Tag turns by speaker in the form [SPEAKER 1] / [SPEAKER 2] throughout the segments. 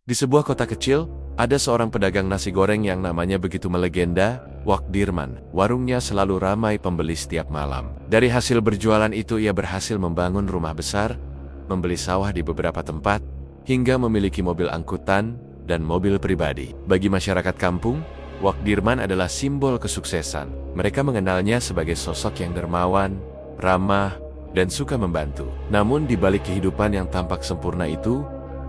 [SPEAKER 1] Di sebuah kota kecil, ada seorang pedagang nasi goreng yang namanya begitu melegenda, Wak Dirman. Warungnya selalu ramai pembeli setiap malam. Dari hasil berjualan itu ia berhasil membangun rumah besar, membeli sawah di beberapa tempat, hingga memiliki mobil angkutan dan mobil pribadi. Bagi masyarakat kampung, Wak Dirman adalah simbol kesuksesan. Mereka mengenalnya sebagai sosok yang dermawan, ramah, dan suka membantu. Namun di balik kehidupan yang tampak sempurna itu,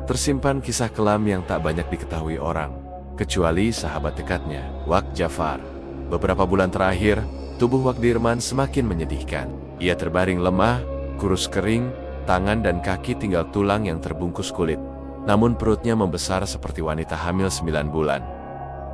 [SPEAKER 1] tersimpan kisah kelam yang tak banyak diketahui orang, kecuali sahabat dekatnya, Wak Jafar. Beberapa bulan terakhir, tubuh Wak Dirman semakin menyedihkan. Ia terbaring lemah, kurus kering, tangan dan kaki tinggal tulang yang terbungkus kulit. Namun perutnya membesar seperti wanita hamil 9 bulan.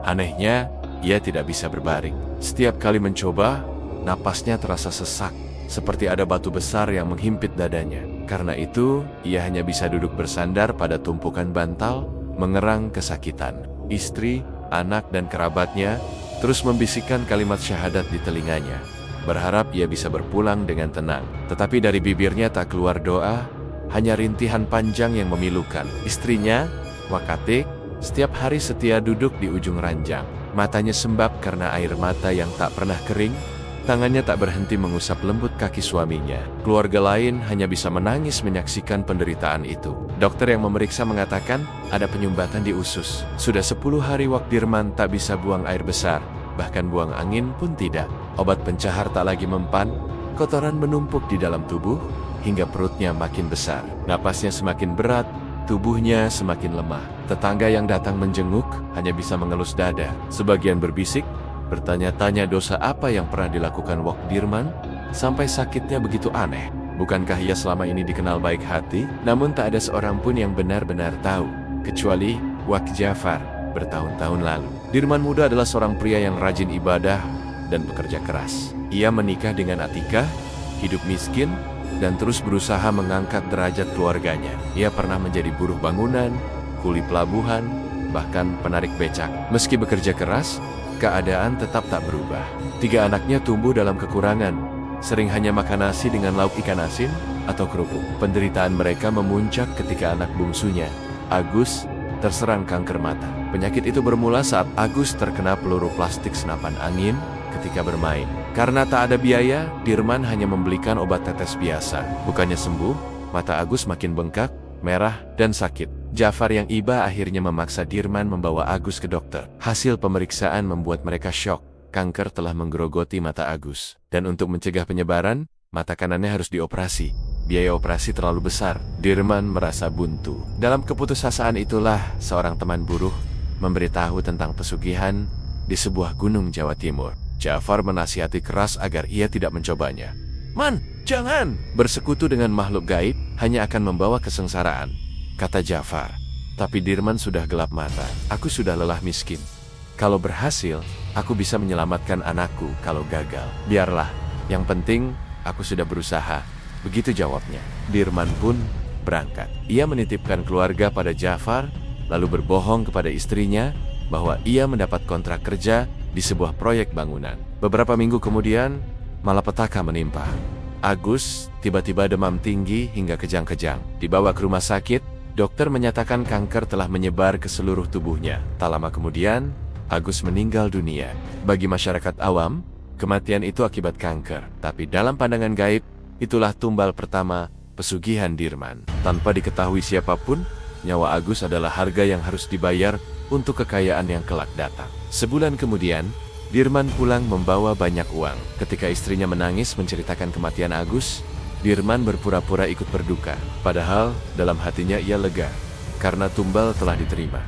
[SPEAKER 1] Anehnya, ia tidak bisa berbaring. Setiap kali mencoba, napasnya terasa sesak, seperti ada batu besar yang menghimpit dadanya. Karena itu, ia hanya bisa duduk bersandar pada tumpukan bantal, mengerang kesakitan. Istri, anak, dan kerabatnya terus membisikkan kalimat syahadat di telinganya, berharap ia bisa berpulang dengan tenang. Tetapi dari bibirnya tak keluar doa, hanya rintihan panjang yang memilukan. Istrinya, Wakatik, setiap hari setia duduk di ujung ranjang. Matanya sembab karena air mata yang tak pernah kering. Tangannya tak berhenti mengusap lembut kaki suaminya. Keluarga lain hanya bisa menangis menyaksikan penderitaan itu. Dokter yang memeriksa mengatakan ada penyumbatan di usus. Sudah 10 hari Wak Dirman tak bisa buang air besar, bahkan buang angin pun tidak. Obat pencahar tak lagi mempan, kotoran menumpuk di dalam tubuh, hingga perutnya makin besar. Napasnya semakin berat, tubuhnya semakin lemah. Tetangga yang datang menjenguk hanya bisa mengelus dada. Sebagian berbisik, bertanya-tanya dosa apa yang pernah dilakukan Wak Dirman, sampai sakitnya begitu aneh. Bukankah ia selama ini dikenal baik hati? Namun tak ada seorang pun yang benar-benar tahu, kecuali Wak Jafar bertahun-tahun lalu. Dirman muda adalah seorang pria yang rajin ibadah dan bekerja keras. Ia menikah dengan Atika, hidup miskin, dan terus berusaha mengangkat derajat keluarganya. Ia pernah menjadi buruh bangunan, kuli pelabuhan, bahkan penarik becak. Meski bekerja keras, keadaan tetap tak berubah. 3 anaknya tumbuh dalam kekurangan, sering hanya makan nasi dengan lauk ikan asin atau kerupuk. Penderitaan mereka memuncak ketika anak bungsunya, Agus, terserang kanker mata. Penyakit itu bermula saat Agus terkena peluru plastik senapan angin ketika bermain. Karena tak ada biaya, Dirman hanya membelikan obat tetes biasa. Bukannya sembuh, mata Agus makin bengkak, merah, dan sakit. Jafar yang iba akhirnya memaksa Dirman membawa Agus ke dokter. Hasil pemeriksaan membuat mereka syok. Kanker telah menggerogoti mata Agus. Dan untuk mencegah penyebaran, mata kanannya harus dioperasi. Biaya operasi terlalu besar. Dirman merasa buntu. Dalam keputusasaan itulah, seorang teman buruh memberitahu tentang pesugihan di sebuah gunung Jawa Timur. Jafar menasihati keras agar ia tidak mencobanya. "Man, jangan! Bersekutu dengan makhluk gaib hanya akan membawa kesengsaraan," kata Jafar. Tapi Dirman sudah gelap mata. "Aku sudah lelah miskin. Kalau berhasil, aku bisa menyelamatkan anakku. Kalau gagal, biarlah. Yang penting, aku sudah berusaha." Begitu jawabnya. Dirman pun berangkat. Ia menitipkan keluarga pada Jafar, lalu berbohong kepada istrinya bahwa ia mendapat kontrak kerja di sebuah proyek bangunan. Beberapa minggu kemudian, malapetaka menimpa. Agus tiba-tiba demam tinggi hingga kejang-kejang. Dibawa ke rumah sakit, dokter menyatakan kanker telah menyebar ke seluruh tubuhnya. Tak lama kemudian, Agus meninggal dunia. Bagi masyarakat awam, kematian itu akibat kanker. Tapi dalam pandangan gaib, itulah tumbal pertama pesugihan Dirman. Tanpa diketahui siapapun, nyawa Agus adalah harga yang harus dibayar untuk kekayaan yang kelak datang. Sebulan kemudian, Dirman pulang membawa banyak uang. Ketika istrinya menangis menceritakan kematian Agus, Dirman berpura-pura ikut berduka. Padahal dalam hatinya ia lega, karena tumbal telah diterima.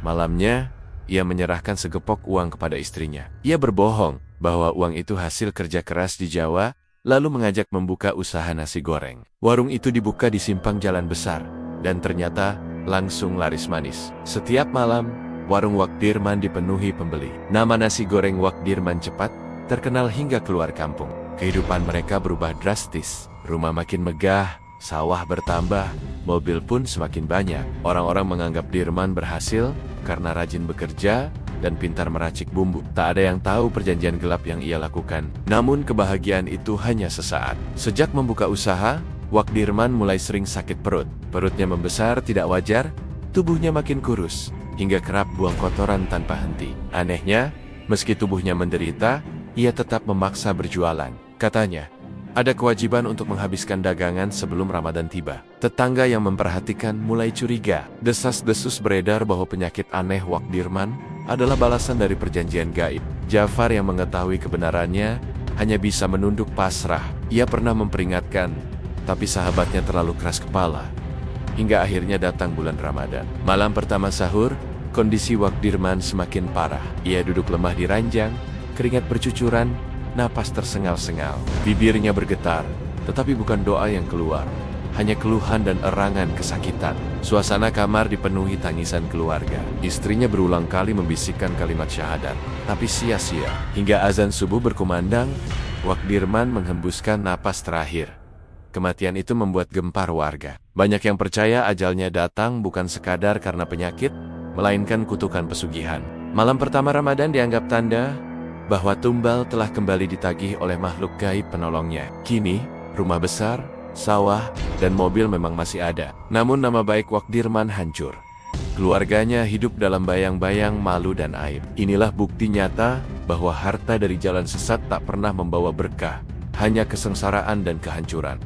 [SPEAKER 1] Malamnya, ia menyerahkan segepok uang kepada istrinya. Ia berbohong bahwa uang itu hasil kerja keras di Jawa, lalu mengajak membuka usaha nasi goreng. Warung itu dibuka di simpang jalan besar, dan ternyata langsung laris manis. Setiap malam, warung Wak Dirman dipenuhi pembeli. Nama nasi goreng Wak Dirman cepat terkenal hingga keluar kampung. Kehidupan mereka berubah drastis. Rumah makin megah, sawah bertambah, mobil pun semakin banyak. Orang-orang menganggap Dirman berhasil karena rajin bekerja dan pintar meracik bumbu. Tak ada yang tahu perjanjian gelap yang ia lakukan. Namun kebahagiaan itu hanya sesaat. Sejak membuka usaha, Wak Dirman mulai sering sakit perut. Perutnya membesar tidak wajar, Tubuhnya makin kurus, hingga kerap buang kotoran tanpa henti. Anehnya, meski tubuhnya menderita, ia tetap memaksa berjualan. Katanya, ada kewajiban untuk menghabiskan dagangan sebelum Ramadan tiba. Tetangga yang memperhatikan mulai curiga. Desas-desus beredar bahwa penyakit aneh Wak Dirman adalah balasan dari perjanjian gaib. Jafar yang mengetahui kebenarannya hanya bisa menunduk pasrah. Ia pernah memperingatkan, tapi sahabatnya terlalu keras kepala. Hingga akhirnya datang bulan Ramadan. Malam pertama sahur, kondisi Wak Dirman semakin parah. Ia duduk lemah di ranjang, keringat bercucuran, napas tersengal-sengal. Bibirnya bergetar, tetapi bukan doa yang keluar. Hanya keluhan dan erangan kesakitan. Suasana kamar dipenuhi tangisan keluarga. Istrinya berulang kali membisikkan kalimat syahadat, tapi sia-sia. Hingga azan subuh berkumandang, Wak Dirman menghembuskan napas terakhir. Kematian itu membuat gempar warga. Banyak yang percaya ajalnya datang bukan sekadar karena penyakit, melainkan kutukan pesugihan. Malam pertama Ramadan dianggap tanda bahwa tumbal telah kembali ditagih oleh makhluk gaib penolongnya. Kini, rumah besar, sawah, dan mobil memang masih ada. Namun nama baik Wak Dirman hancur. Keluarganya hidup dalam bayang-bayang malu dan aib. Inilah bukti nyata bahwa harta dari jalan sesat tak pernah membawa berkah, hanya kesengsaraan dan kehancuran.